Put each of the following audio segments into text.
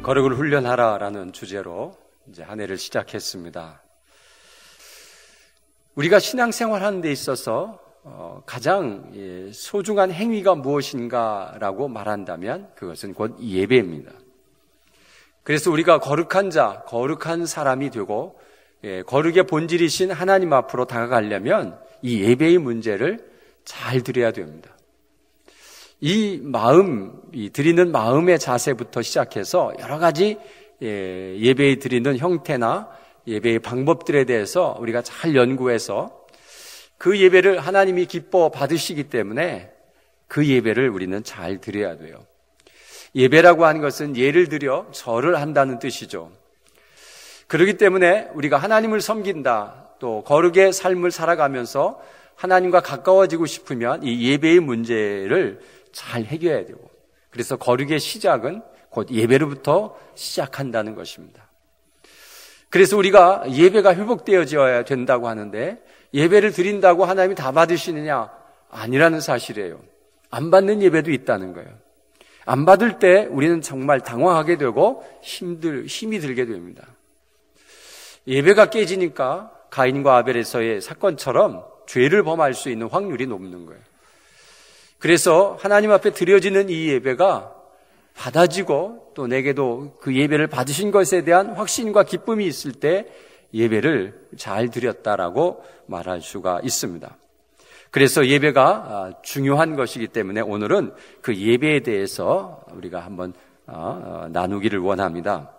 거룩을 훈련하라라는 주제로 이제 한 해를 시작했습니다. 우리가 신앙생활 하는 데 있어서 가장 소중한 행위가 무엇인가라고 말한다면 그것은 곧 예배입니다. 그래서 우리가 거룩한 자, 거룩한 사람이 되고 거룩의 본질이신 하나님 앞으로 다가가려면 이 예배의 문제를 잘 드려야 됩니다. 이 마음, 이 드리는 마음의 자세부터 시작해서 여러 가지 예배에 드리는 형태나 예배의 방법들에 대해서 우리가 잘 연구해서 그 예배를 하나님이 기뻐 받으시기 때문에 그 예배를 우리는 잘 드려야 돼요. 예배라고 하는 것은 예를 들여 절을 한다는 뜻이죠. 그렇기 때문에 우리가 하나님을 섬긴다, 또 거룩의 삶을 살아가면서 하나님과 가까워지고 싶으면 이 예배의 문제를 잘 해결해야 되고, 그래서 거룩의 시작은 곧 예배로부터 시작한다는 것입니다. 그래서 우리가 예배가 회복되어져야 된다고 하는데 예배를 드린다고 하나님이 다 받으시느냐? 아니라는 사실이에요. 안 받는 예배도 있다는 거예요. 안 받을 때 우리는 정말 당황하게 되고 힘이 들게 됩니다. 예배가 깨지니까 가인과 아벨에서의 사건처럼 죄를 범할 수 있는 확률이 높는 거예요. 그래서 하나님 앞에 드려지는 이 예배가 받아지고 또 내게도 그 예배를 받으신 것에 대한 확신과 기쁨이 있을 때 예배를 잘 드렸다라고 말할 수가 있습니다. 그래서 예배가 중요한 것이기 때문에 오늘은 그 예배에 대해서 우리가 한번 나누기를 원합니다.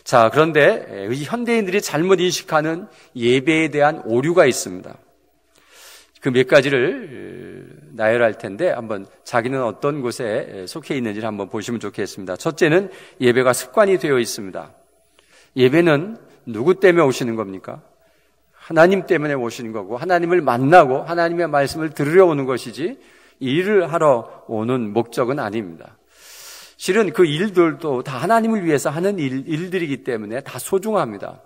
자, 그런데 이 현대인들이 잘못 인식하는 예배에 대한 오류가 있습니다. 그 몇 가지를 나열할 텐데 한번 자기는 어떤 곳에 속해 있는지를 한번 보시면 좋겠습니다. 첫째는 예배가 습관이 되어 있습니다. 예배는 누구 때문에 오시는 겁니까? 하나님 때문에 오시는 거고 하나님을 만나고 하나님의 말씀을 들으려 오는 것이지 일을 하러 오는 목적은 아닙니다. 실은 그 일들도 다 하나님을 위해서 하는 일들이기 때문에 다 소중합니다.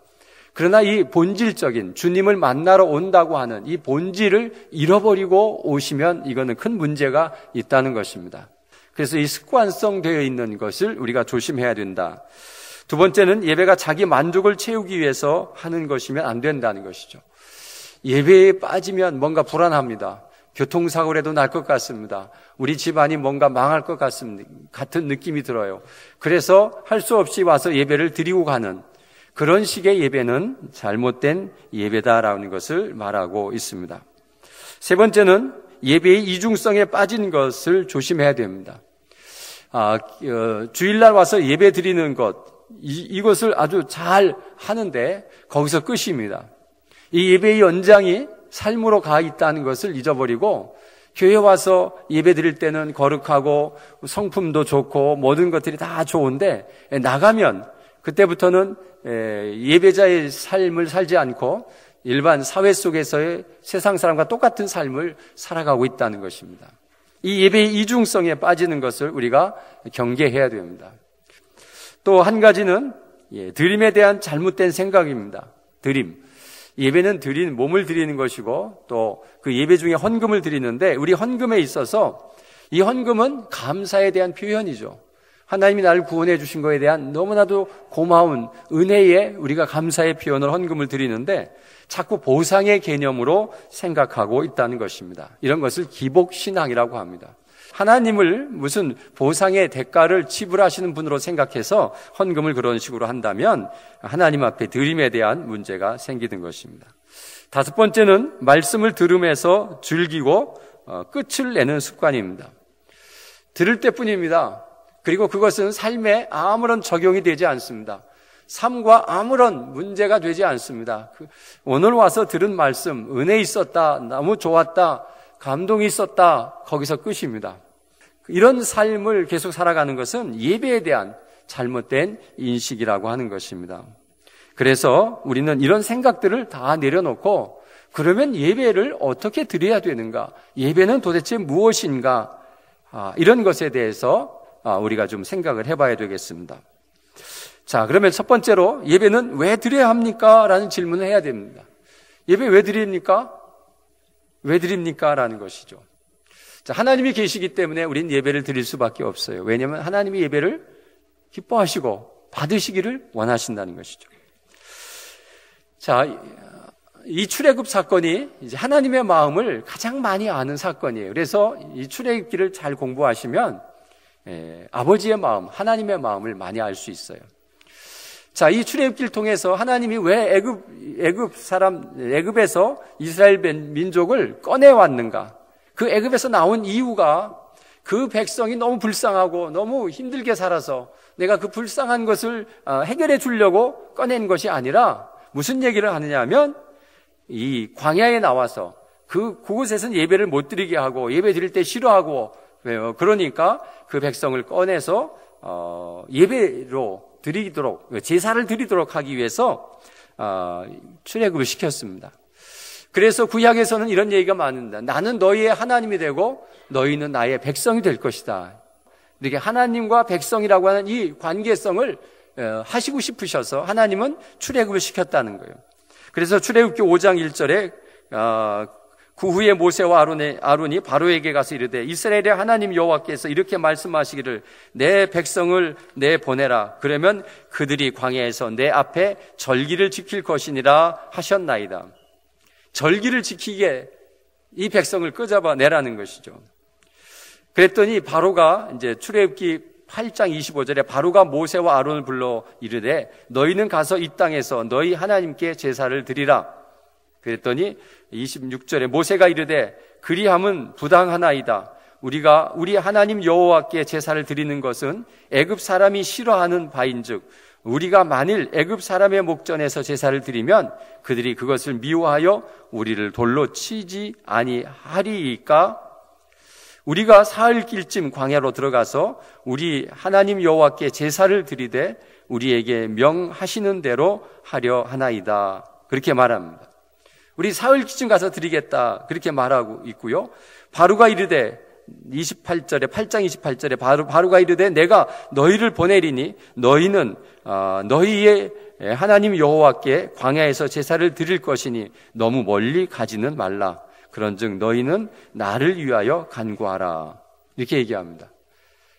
그러나 이 본질적인 주님을 만나러 온다고 하는 이 본질을 잃어버리고 오시면 이거는 큰 문제가 있다는 것입니다. 그래서 이 습관성 되어 있는 것을 우리가 조심해야 된다. 두 번째는 예배가 자기 만족을 채우기 위해서 하는 것이면 안 된다는 것이죠. 예배에 빠지면 뭔가 불안합니다. 교통사고라도 날 것 같습니다. 우리 집안이 뭔가 망할 것 같은 느낌이 들어요. 그래서 할 수 없이 와서 예배를 드리고 가는 그런 식의 예배는 잘못된 예배다라는 것을 말하고 있습니다. 세 번째는 예배의 이중성에 빠진 것을 조심해야 됩니다. 주일날 와서 예배 드리는 것, 이것을 아주 잘 하는데 거기서 끝입니다. 이 예배의 연장이 삶으로 가 있다는 것을 잊어버리고 교회 와서 예배 드릴 때는 거룩하고 성품도 좋고 모든 것들이 다 좋은데 나가면 그때부터는 예배자의 삶을 살지 않고 일반 사회 속에서의 세상 사람과 똑같은 삶을 살아가고 있다는 것입니다. 이 예배의 이중성에 빠지는 것을 우리가 경계해야 됩니다. 또 한 가지는 드림에 대한 잘못된 생각입니다. 드림. 예배는 몸을 드리는 것이고 또 그 예배 중에 헌금을 드리는데 우리 헌금에 있어서 이 헌금은 감사에 대한 표현이죠. 하나님이 나를 구원해 주신 것에 대한 너무나도 고마운 은혜에 우리가 감사의 표현을 헌금을 드리는데 자꾸 보상의 개념으로 생각하고 있다는 것입니다. 이런 것을 기복신앙이라고 합니다. 하나님을 무슨 보상의 대가를 지불하시는 분으로 생각해서 헌금을 그런 식으로 한다면 하나님 앞에 드림에 대한 문제가 생기는 것입니다. 다섯 번째는 말씀을 들으면서 즐기고 끝을 내는 습관입니다. 들을 때뿐입니다. 그리고 그것은 삶에 아무런 적용이 되지 않습니다. 삶과 아무런 문제가 되지 않습니다. 오늘 와서 들은 말씀, 은혜 있었다, 너무 좋았다, 감동이 있었다, 거기서 끝입니다. 이런 삶을 계속 살아가는 것은 예배에 대한 잘못된 인식이라고 하는 것입니다. 그래서 우리는 이런 생각들을 다 내려놓고 그러면 예배를 어떻게 드려야 되는가? 예배는 도대체 무엇인가? 이런 것에 대해서 우리가 좀 생각을 해봐야 되겠습니다. 자, 그러면 첫 번째로 예배는 왜 드려야 합니까? 라는 질문을 해야 됩니다. 예배 왜 드립니까? 왜 드립니까? 라는 것이죠. 자, 하나님이 계시기 때문에 우린 예배를 드릴 수밖에 없어요. 왜냐하면 하나님이 예배를 기뻐하시고 받으시기를 원하신다는 것이죠. 자, 이 출애굽 사건이 이제 하나님의 마음을 가장 많이 아는 사건이에요. 그래서 이 출애굽기를 잘 공부하시면 아버지의 마음, 하나님의 마음을 많이 알 수 있어요. 자, 이 출애굽기를 통해서 하나님이 왜 애굽에서 이스라엘 민족을 꺼내 왔는가? 그 애굽에서 나온 이유가 그 백성이 너무 불쌍하고 너무 힘들게 살아서 내가 그 불쌍한 것을 해결해 주려고 꺼낸 것이 아니라 무슨 얘기를 하느냐 하면 이 광야에 나와서 그곳에서는 예배를 못 드리게 하고 예배 드릴 때 싫어하고 그러니까 그 백성을 꺼내서 예배로 드리도록 제사를 드리도록 하기 위해서 출애굽을 시켰습니다. 그래서 구약에서는 이런 얘기가 많은데 나는 너희의 하나님이 되고 너희는 나의 백성이 될 것이다. 이렇게 하나님과 백성이라고 하는 이 관계성을 하시고 싶으셔서 하나님은 출애굽을 시켰다는 거예요. 그래서 출애굽기 5장 1절에 그 후에 모세와 아론이 바로에게 가서 이르되 이스라엘의 하나님 여호와께서 이렇게 말씀하시기를 내 백성을 내보내라. 그러면 그들이 광야에서 내 앞에 절기를 지킬 것이니라 하셨나이다. 절기를 지키게 이 백성을 끄잡아 내라는 것이죠. 그랬더니 바로가 이제 출애굽기 8장 25절에 바로가 모세와 아론을 불러 이르되 너희는 가서 이 땅에서 너희 하나님께 제사를 드리라. 그랬더니 26절에 모세가 이르되 그리함은 부당하나이다. 우리가 우리 하나님 여호와께 제사를 드리는 것은 애굽 사람이 싫어하는 바인즉 우리가 만일 애굽 사람의 목전에서 제사를 드리면 그들이 그것을 미워하여 우리를 돌로 치지 아니하리이까. 우리가 사흘길쯤 광야로 들어가서 우리 하나님 여호와께 제사를 드리되 우리에게 명하시는 대로 하려 하나이다. 그렇게 말합니다. 우리 사흘쯤 가서 드리겠다. 그렇게 말하고 있고요. 바로가 이르되 28절에 8장 28절에 바로가 이르되 내가 너희를 보내리니 너희는 너희의 하나님 여호와께 광야에서 제사를 드릴 것이니 너무 멀리 가지는 말라. 그런즉 너희는 나를 위하여 간구하라. 이렇게 얘기합니다.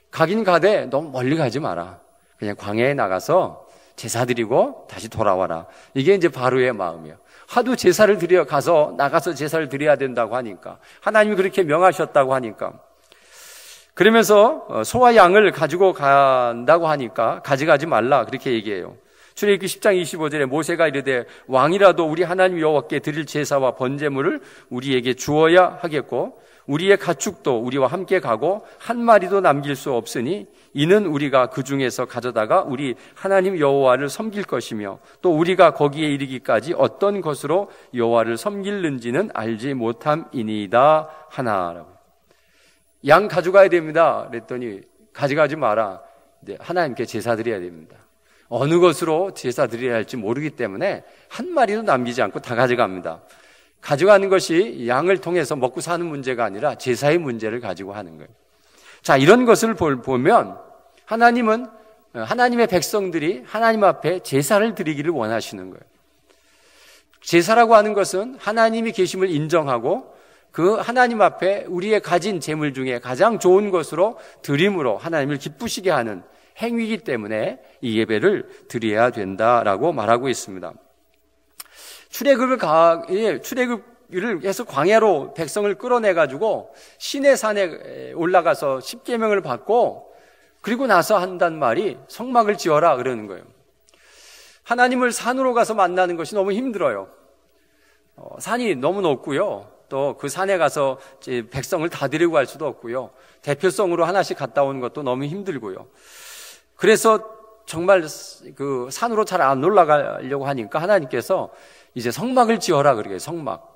가긴 가되 너무 멀리 가지 마라. 그냥 광야에 나가서 제사 드리고 다시 돌아와라. 이게 이제 바로의 마음이에요. 하도 제사를 나가서 제사를 드려야 된다고 하니까 하나님이 그렇게 명하셨다고 하니까 그러면서 소와 양을 가지고 간다고 하니까 가져가지 말라 그렇게 얘기해요. 출애굽기 10장 25절에 모세가 이르되 왕이라도 우리 하나님 여호와께 드릴 제사와 번제물을 우리에게 주어야 하겠고 우리의 가축도 우리와 함께 가고 한 마리도 남길 수 없으니 이는 우리가 그 중에서 가져다가 우리 하나님 여호와를 섬길 것이며 또 우리가 거기에 이르기까지 어떤 것으로 여호와를 섬길는지는 알지 못함이니이다 하나라고. 양 가져가야 됩니다. 그랬더니 가져가지 마라. 하나님께 제사 드려야 됩니다. 어느 것으로 제사 드려야 할지 모르기 때문에 한 마리도 남기지 않고 다 가져갑니다. 가져가는 것이 양을 통해서 먹고 사는 문제가 아니라 제사의 문제를 가지고 하는 거예요. 자, 이런 것을 보면 하나님은 하나님의 백성들이 하나님 앞에 제사를 드리기를 원하시는 거예요. 제사라고 하는 것은 하나님이 계심을 인정하고 그 하나님 앞에 우리의 가진 재물 중에 가장 좋은 것으로 드림으로 하나님을 기쁘시게 하는 행위이기 때문에 이 예배를 드려야 된다라고 말하고 있습니다. 출애굽을 해서 광야로 백성을 끌어내가지고 시내산에 올라가서 십계명을 받고 그리고 나서 한단 말이 성막을 지어라 그러는 거예요. 하나님을 산으로 가서 만나는 것이 너무 힘들어요. 산이 너무 높고요. 또 그 산에 가서 백성을 다 데리고 갈 수도 없고요. 대표성으로 하나씩 갔다 오는 것도 너무 힘들고요. 그래서 정말 그 산으로 잘 안 올라가려고 하니까 하나님께서 이제 성막을 지어라 그러게요. 성막.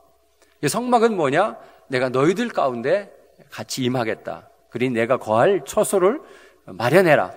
이 성막은 뭐냐? 내가 너희들 가운데 같이 임하겠다. 그러니 내가 거할 처소를 마련해라.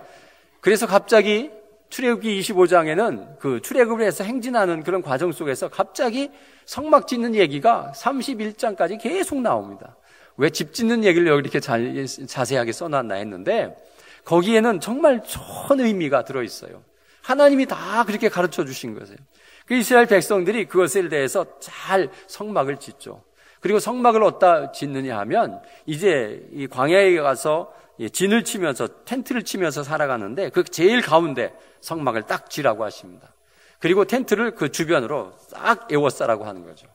그래서 갑자기 출애굽기 25장에는 그 출애굽을 해서 행진하는 그런 과정 속에서 갑자기 성막 짓는 얘기가 31장까지 계속 나옵니다. 왜 집 짓는 얘기를 여기 이렇게 자세하게 써놨나 했는데 거기에는 정말 좋은 의미가 들어있어요. 하나님이 다 그렇게 가르쳐 주신 거예요. 그 이스라엘 백성들이 그것에 대해서 잘 성막을 짓죠. 그리고 성막을 어디다 짓느냐 하면 이제 이 광야에 가서 진을 치면서 텐트를 치면서 살아가는데 그 제일 가운데 성막을 딱 지라고 하십니다. 그리고 텐트를 그 주변으로 싹 에워싸라고 하는 거죠.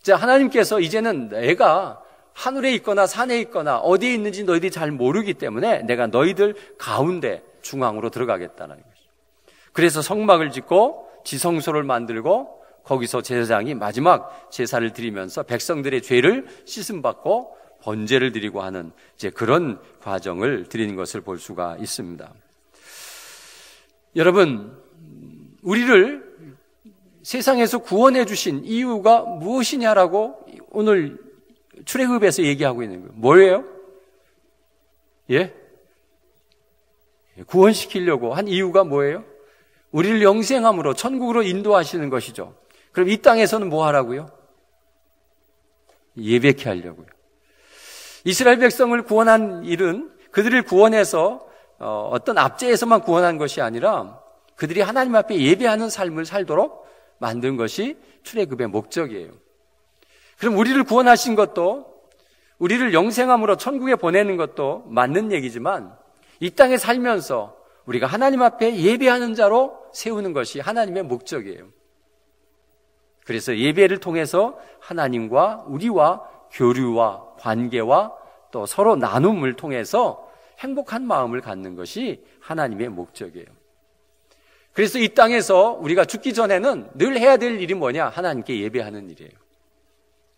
자, 하나님께서 이제는 내가 하늘에 있거나 산에 있거나 어디에 있는지 너희들이 잘 모르기 때문에 내가 너희들 가운데 중앙으로 들어가겠다는 거죠. 그래서 성막을 짓고 지성소를 만들고 거기서 제사장이 마지막 제사를 드리면서 백성들의 죄를 씻음받고 번제를 드리고 하는 이제 그런 과정을 드리는 것을 볼 수가 있습니다. 여러분, 우리를 세상에서 구원해 주신 이유가 무엇이냐라고 오늘 출애굽에서 얘기하고 있는 거예요. 뭐예요? 예? 구원시키려고 한 이유가 뭐예요? 우리를 영생함으로 천국으로 인도하시는 것이죠. 그럼 이 땅에서는 뭐 하라고요? 예배케 하려고요. 이스라엘 백성을 구원한 일은 그들을 구원해서 어떤 압제에서만 구원한 것이 아니라 그들이 하나님 앞에 예배하는 삶을 살도록 만든 것이 출애굽의 목적이에요. 그럼 우리를 구원하신 것도 우리를 영생함으로 천국에 보내는 것도 맞는 얘기지만 이 땅에 살면서 우리가 하나님 앞에 예배하는 자로 세우는 것이 하나님의 목적이에요. 그래서 예배를 통해서 하나님과 우리와 교류와 관계와 또 서로 나눔을 통해서 행복한 마음을 갖는 것이 하나님의 목적이에요. 그래서 이 땅에서 우리가 죽기 전에는 늘 해야 될 일이 뭐냐? 하나님께 예배하는 일이에요.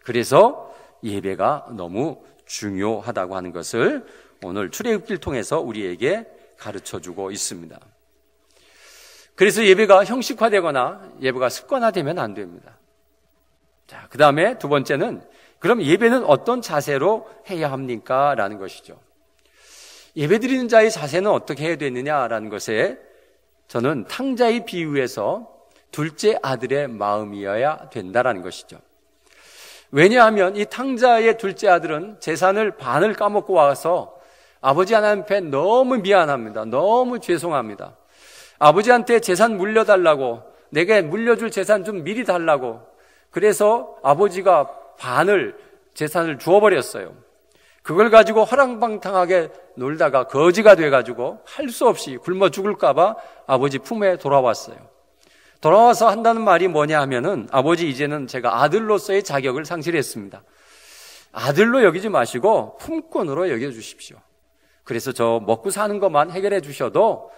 그래서 예배가 너무 중요하다고 하는 것을 오늘 출애굽기를 통해서 우리에게 가르쳐주고 있습니다. 그래서 예배가 형식화되거나 예배가 습관화되면 안 됩니다. 자, 그 다음에 두 번째는 그럼 예배는 어떤 자세로 해야 합니까? 라는 것이죠. 예배 드리는 자의 자세는 어떻게 해야 되느냐라는 것에 저는 탕자의 비유에서 둘째 아들의 마음이어야 된다라는 것이죠. 왜냐하면 이 탕자의 둘째 아들은 재산을 반을 까먹고 와서 아버지 하나님 앞에 너무 미안합니다. 너무 죄송합니다. 아버지한테 재산 물려달라고, 내게 물려줄 재산 좀 미리 달라고. 그래서 아버지가 반을 재산을 주어버렸어요. 그걸 가지고 허랑방탕하게 놀다가 거지가 돼가지고 할 수 없이 굶어 죽을까봐 아버지 품에 돌아왔어요. 돌아와서 한다는 말이 뭐냐 하면은 아버지 이제는 제가 아들로서의 자격을 상실했습니다. 아들로 여기지 마시고 품꾼으로 여겨주십시오. 그래서 저 먹고 사는 것만 해결해 주셔도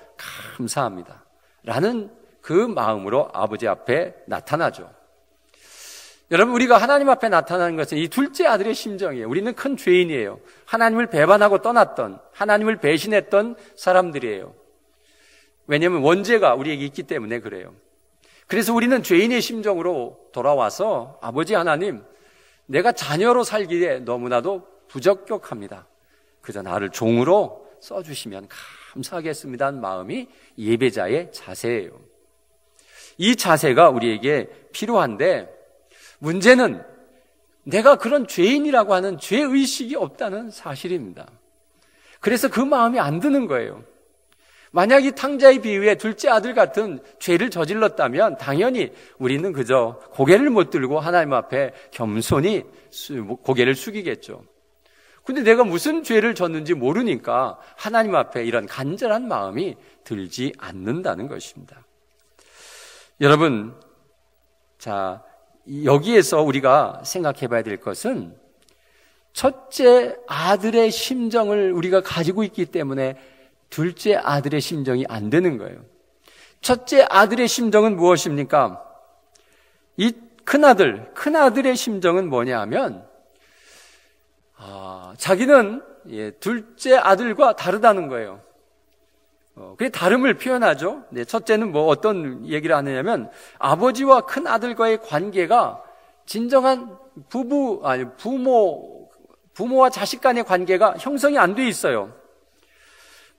감사합니다. 라는 그 마음으로 아버지 앞에 나타나죠. 여러분, 우리가 하나님 앞에 나타나는 것은 이 둘째 아들의 심정이에요. 우리는 큰 죄인이에요. 하나님을 배반하고 떠났던, 하나님을 배신했던 사람들이에요. 왜냐하면 원죄가 우리에게 있기 때문에 그래요. 그래서 우리는 죄인의 심정으로 돌아와서 아버지 하나님, 내가 자녀로 살기에 너무나도 부적격합니다. 그저 나를 종으로 써주시면 감사하겠습니다 하는 마음이 예배자의 자세예요. 이 자세가 우리에게 필요한데 문제는 내가 그런 죄인이라고 하는 죄의식이 없다는 사실입니다. 그래서 그 마음이 안 드는 거예요. 만약 이 탕자의 비유에 둘째 아들 같은 죄를 저질렀다면 당연히 우리는 그저 고개를 못 들고 하나님 앞에 겸손히 고개를 숙이겠죠. 근데 내가 무슨 죄를 졌는지 모르니까 하나님 앞에 이런 간절한 마음이 들지 않는다는 것입니다. 여러분, 자, 여기에서 우리가 생각해 봐야 될 것은 첫째 아들의 심정을 우리가 가지고 있기 때문에 둘째 아들의 심정이 안 되는 거예요. 첫째 아들의 심정은 무엇입니까? 이 큰아들의 심정은 뭐냐 하면 자기는 둘째 아들과 다르다는 거예요. 그 다름을 표현하죠. 첫째는 뭐 어떤 얘기를 하느냐면 아버지와 큰 아들과의 관계가 진정한 부모와 자식 간의 관계가 형성이 안 돼 있어요.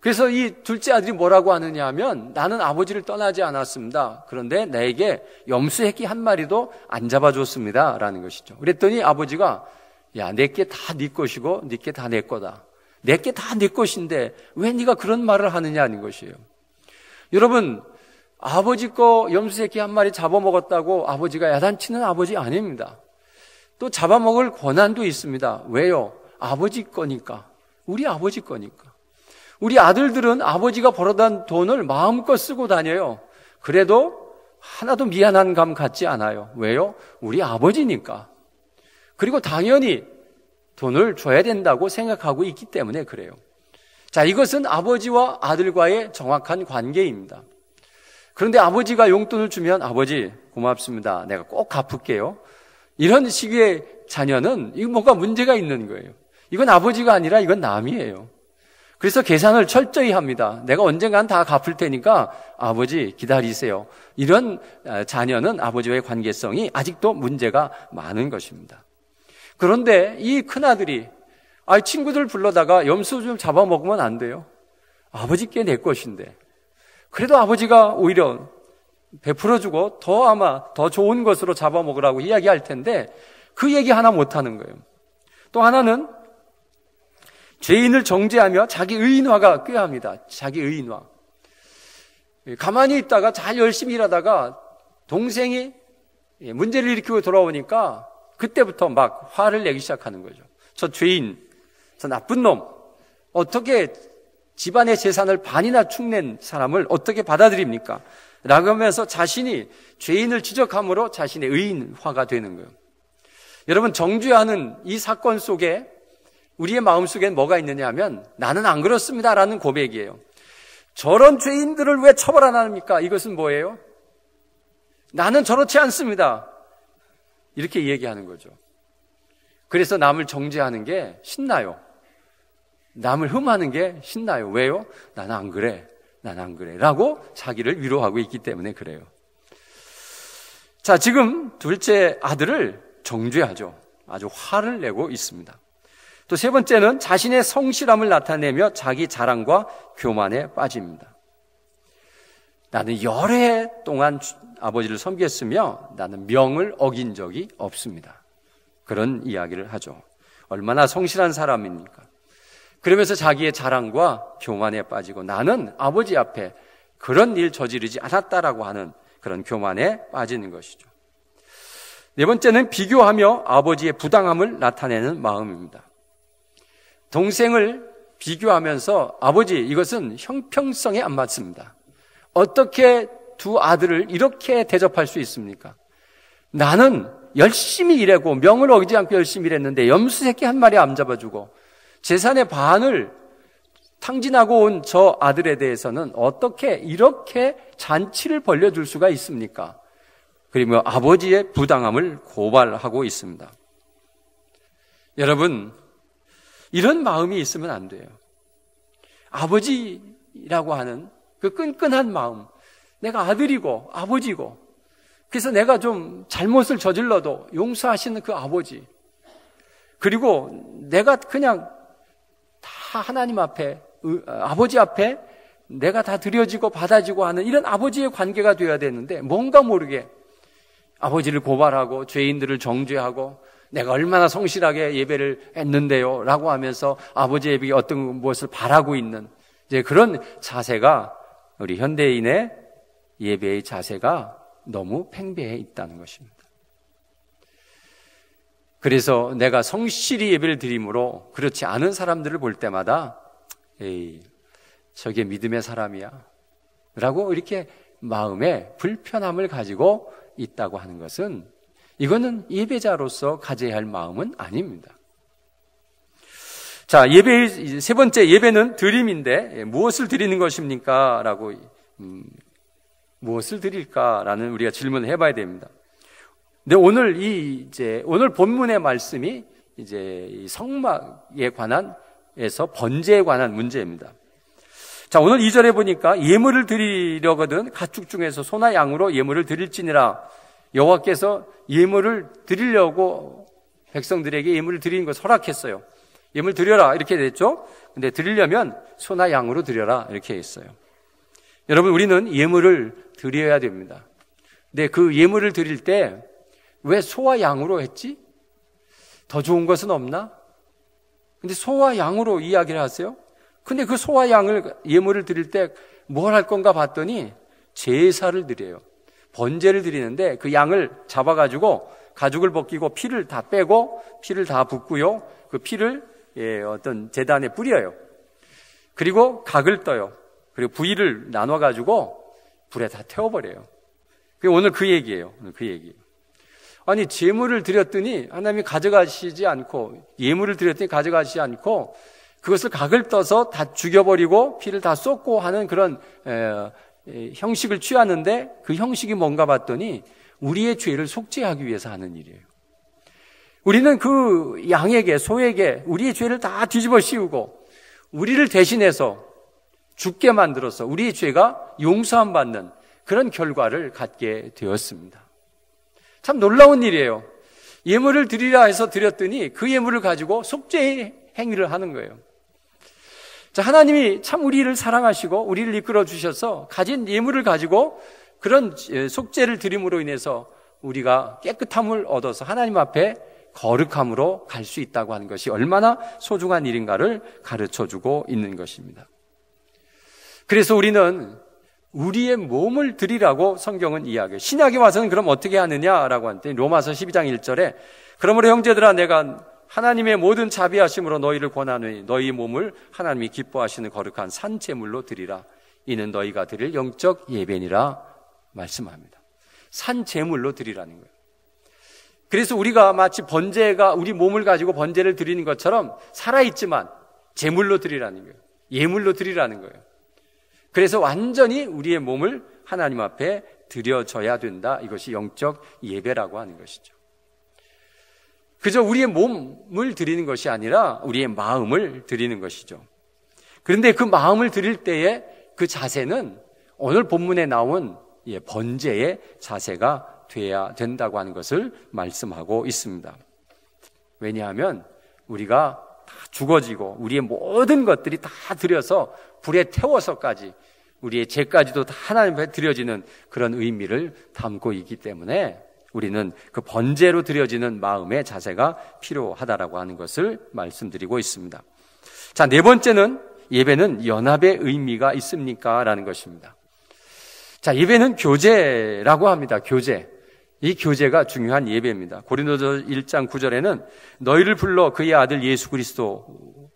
그래서 이 둘째 아들이 뭐라고 하느냐 하면 나는 아버지를 떠나지 않았습니다. 그런데 나에게 염소새끼 한 마리도 안 잡아줬습니다. 라는 것이죠. 그랬더니 아버지가 야, 내게 다 네 것이고 네게 다 내 거다. 내게 다 내 것인데 왜 네가 그런 말을 하느냐는 것이에요. 여러분, 아버지 거 염소새끼 한 마리 잡아먹었다고 아버지가 야단치는 아버지 아닙니다. 또 잡아먹을 권한도 있습니다. 왜요? 아버지 거니까. 우리 아버지 거니까. 우리 아들들은 아버지가 벌어다 돈을 마음껏 쓰고 다녀요. 그래도 하나도 미안한 감 갖지 않아요. 왜요? 우리 아버지니까. 그리고 당연히 돈을 줘야 된다고 생각하고 있기 때문에 그래요. 자, 이것은 아버지와 아들과의 정확한 관계입니다. 그런데 아버지가 용돈을 주면 아버지 고맙습니다. 내가 꼭 갚을게요. 이런 식의 자녀는 이거 뭔가 문제가 있는 거예요. 이건 아버지가 아니라 이건 남이에요. 그래서 계산을 철저히 합니다. 내가 언젠간 다 갚을 테니까 아버지 기다리세요. 이런 자녀는 아버지와의 관계성이 아직도 문제가 많은 것입니다. 그런데 이 큰아들이 친구들 불러다가 염소 좀 잡아먹으면 안 돼요. 아버지께 내 것인데. 그래도 아버지가 오히려 베풀어주고 아마 더 좋은 것으로 잡아먹으라고 이야기할 텐데 그 얘기 하나 못하는 거예요. 또 하나는 죄인을 정죄하며 자기 의인화가 꾀합니다. 자기 의인화. 가만히 있다가 잘 열심히 일하다가 동생이 문제를 일으키고 돌아오니까 그때부터 막 화를 내기 시작하는 거죠. 저 죄인, 저 나쁜 놈, 어떻게 집안의 재산을 반이나 축낸 사람을 어떻게 받아들입니까? 라고 하면서 자신이 죄인을 지적함으로 자신의 의인화가 되는 거예요. 여러분, 정죄하는 이 사건 속에 우리의 마음속엔 뭐가 있느냐 하면 나는 안 그렇습니다라는 고백이에요. 저런 죄인들을 왜 처벌 안 합니까? 이것은 뭐예요? 나는 저렇지 않습니다. 이렇게 얘기하는 거죠. 그래서 남을 정죄하는 게 신나요. 남을 흠하는 게 신나요. 왜요? 나는 안 그래. 난 안 그래. 라고 자기를 위로하고 있기 때문에 그래요. 자, 지금 둘째 아들을 정죄하죠. 아주 화를 내고 있습니다. 또 세 번째는 자신의 성실함을 나타내며 자기 자랑과 교만에 빠집니다. 나는 여러 해 동안 아버지를 섬겼으며 나는 명을 어긴 적이 없습니다. 그런 이야기를 하죠. 얼마나 성실한 사람입니까? 그러면서 자기의 자랑과 교만에 빠지고 나는 아버지 앞에 그런 일 저지르지 않았다라고 하는 그런 교만에 빠지는 것이죠. 네 번째는 비교하며 아버지의 부당함을 나타내는 마음입니다. 동생을 비교하면서 아버지, 이것은 형평성에 안 맞습니다. 어떻게 두 아들을 이렇게 대접할 수 있습니까? 나는 열심히 일하고 명을 어기지 않고 열심히 일했는데 염소 새끼 한 마리 안 잡아주고 재산의 반을 탕진하고 온 저 아들에 대해서는 어떻게 이렇게 잔치를 벌려줄 수가 있습니까? 그리고 아버지의 부당함을 고발하고 있습니다. 여러분, 이런 마음이 있으면 안 돼요. 아버지라고 하는 그 끈끈한 마음, 내가 아들이고 아버지고 그래서 내가 좀 잘못을 저질러도 용서하시는 그 아버지, 그리고 내가 그냥 다 하나님 앞에, 아버지 앞에 내가 다 드려지고 받아지고 하는 이런 아버지의 관계가 되어야 되는데 뭔가 모르게 아버지를 고발하고 죄인들을 정죄하고 내가 얼마나 성실하게 예배를 했는데요 라고 하면서 아버지에게 어떤 무엇을 바라고 있는 이제 그런 자세가 우리 현대인의 예배의 자세가 너무 팽배해 있다는 것입니다. 그래서 내가 성실히 예배를 드림으로 그렇지 않은 사람들을 볼 때마다 에이, 저게 믿음의 사람이야 라고 이렇게 마음에 불편함을 가지고 있다고 하는 것은 이거는 예배자로서 가져야 할 마음은 아닙니다. 자, 예배의 세 번째 예배는 드림인데 무엇을 드리는 것입니까? 라고 무엇을 드릴까라는 우리가 질문을 해봐야 됩니다. 근데 오늘 본문의 말씀이 이제 이 성막에 관한에서 번제에 관한 문제입니다. 자, 오늘 2절에 보니까 예물을 드리려거든 가축 중에서 소나 양으로 예물을 드릴지니라. 여호와께서 예물을 드리려고 백성들에게 예물을 드리는 것을 허락했어요. 예물 드려라 이렇게 됐죠. 근데 드리려면 소나 양으로 드려라 이렇게 했어요. 여러분, 우리는 예물을 드려야 됩니다. 근데 그 예물을 드릴 때 왜 소와 양으로 했지? 더 좋은 것은 없나? 근데 소와 양으로 이야기를 하세요. 근데 그 소와 양을 예물을 드릴 때 뭘 할 건가 봤더니 제사를 드려요. 번제를 드리는데 그 양을 잡아가지고 가죽을 벗기고 피를 다 빼고 피를 다 붓고요. 그 피를 어떤 제단에 뿌려요. 그리고 각을 떠요. 그리고 부위를 나눠가지고 불에 다 태워버려요. 오늘 그 얘기예요. 오늘 그 얘기. 아니, 제물을 드렸더니 하나님이 가져가시지 않고, 예물을 드렸더니 가져가시지 않고, 그것을 각을 떠서 다 죽여버리고 피를 다 쏟고 하는 그런 형식을 취하는데, 그 형식이 뭔가 봤더니 우리의 죄를 속죄하기 위해서 하는 일이에요. 우리는 그 양에게, 소에게 우리의 죄를 다 뒤집어 씌우고 우리를 대신해서 죽게 만들어서 우리의 죄가 용서함 받는 그런 결과를 갖게 되었습니다. 참 놀라운 일이에요. 예물을 드리라 해서 드렸더니 그 예물을 가지고 속죄 행위를 하는 거예요. 자, 하나님이 참 우리를 사랑하시고 우리를 이끌어 주셔서 가진 예물을 가지고 그런 속죄를 드림으로 인해서 우리가 깨끗함을 얻어서 하나님 앞에 거룩함으로 갈 수 있다고 하는 것이 얼마나 소중한 일인가를 가르쳐주고 있는 것입니다. 그래서 우리는 우리의 몸을 드리라고 성경은 이야기해요. 신약에 와서는 그럼 어떻게 하느냐라고 하는데 로마서 12장 1절에 그러므로 형제들아 내가 하나님의 모든 자비하심으로 너희를 권하노니 너희 몸을 하나님이 기뻐하시는 거룩한 산제물로 드리라. 이는 너희가 드릴 영적 예배니라 말씀합니다. 산제물로 드리라는 거예요. 그래서 우리가 마치 번제가 우리 몸을 가지고 번제를 드리는 것처럼 살아있지만 제물로 드리라는 거예요. 예물로 드리라는 거예요. 그래서 완전히 우리의 몸을 하나님 앞에 드려져야 된다. 이것이 영적 예배라고 하는 것이죠. 그저 우리의 몸을 드리는 것이 아니라 우리의 마음을 드리는 것이죠. 그런데 그 마음을 드릴 때에 그 자세는 오늘 본문에 나온 번제의 자세가 돼야 된다고 하는 것을 말씀하고 있습니다. 왜냐하면 우리가 다 죽어지고 우리의 모든 것들이 다 들여서 불에 태워서까지 우리의 죄까지도 다 하나님 앞에 드려지는 그런 의미를 담고 있기 때문에 우리는 그 번제로 드려지는 마음의 자세가 필요하다라고 하는 것을 말씀드리고 있습니다. 자, 네 번째는 예배는 연합의 의미가 있습니까? 라는 것입니다. 자, 예배는 교제라고 합니다. 교제. 이 교제가 중요한 예배입니다. 고린도서 1장 9절에는 너희를 불러 그의 아들 예수 그리스도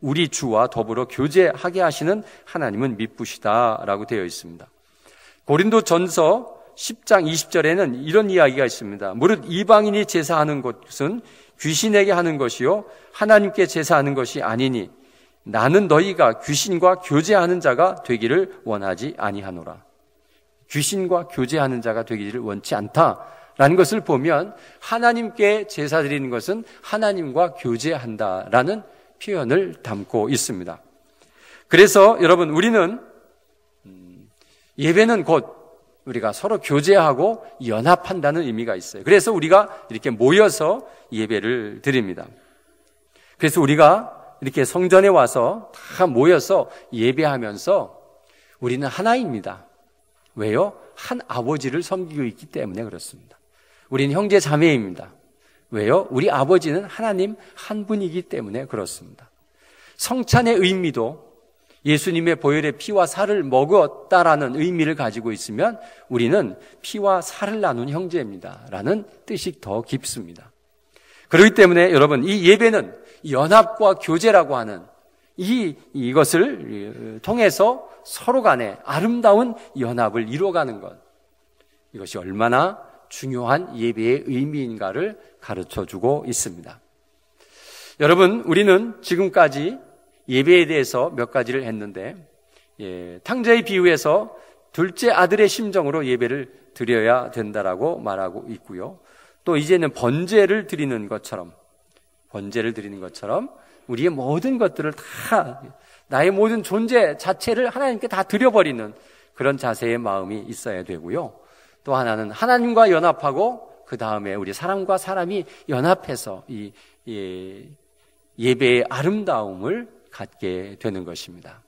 우리 주와 더불어 교제하게 하시는 하나님은 미쁘시다라고 되어 있습니다. 고린도전서 10장 20절에는 이런 이야기가 있습니다. 무릇 이방인이 제사하는 것은 귀신에게 하는 것이요 하나님께 제사하는 것이 아니니 나는 너희가 귀신과 교제하는 자가 되기를 원하지 아니하노라. 귀신과 교제하는 자가 되기를 원치 않다라는 것을 보면 하나님께 제사 드리는 것은 하나님과 교제한다라는 표현을 담고 있습니다. 그래서 여러분 우리는 예배는 곧 우리가 서로 교제하고 연합한다는 의미가 있어요. 그래서 우리가 이렇게 모여서 예배를 드립니다. 그래서 우리가 이렇게 성전에 와서 다 모여서 예배하면서 우리는 하나입니다. 왜요? 한 아버지를 섬기고 있기 때문에 그렇습니다. 우리는 형제 자매입니다. 왜요? 우리 아버지는 하나님 한 분이기 때문에 그렇습니다. 성찬의 의미도 예수님의 보혈의 피와 살을 먹었다라는 의미를 가지고 있으면 우리는 피와 살을 나눈 형제입니다. 라는 뜻이 더 깊습니다. 그렇기 때문에 여러분 이 예배는 연합과 교제라고 하는 이것을 통해서 서로 간에 아름다운 연합을 이루어가는 것, 이것이 얼마나 중요한 예배의 의미인가를 가르쳐주고 있습니다. 여러분 우리는 지금까지 예배에 대해서 몇 가지를 했는데 탕자의 비유에서 둘째 아들의 심정으로 예배를 드려야 된다라고 말하고 있고요. 또 이제는 번제를 드리는 것처럼 우리의 모든 것들을 다 나의 모든 존재 자체를 하나님께 다 드려버리는 그런 자세의 마음이 있어야 되고요. 또 하나는 하나님과 연합하고 그 다음에 우리 사람과 사람이 연합해서 이 예배의 아름다움을 갖게 되는 것입니다.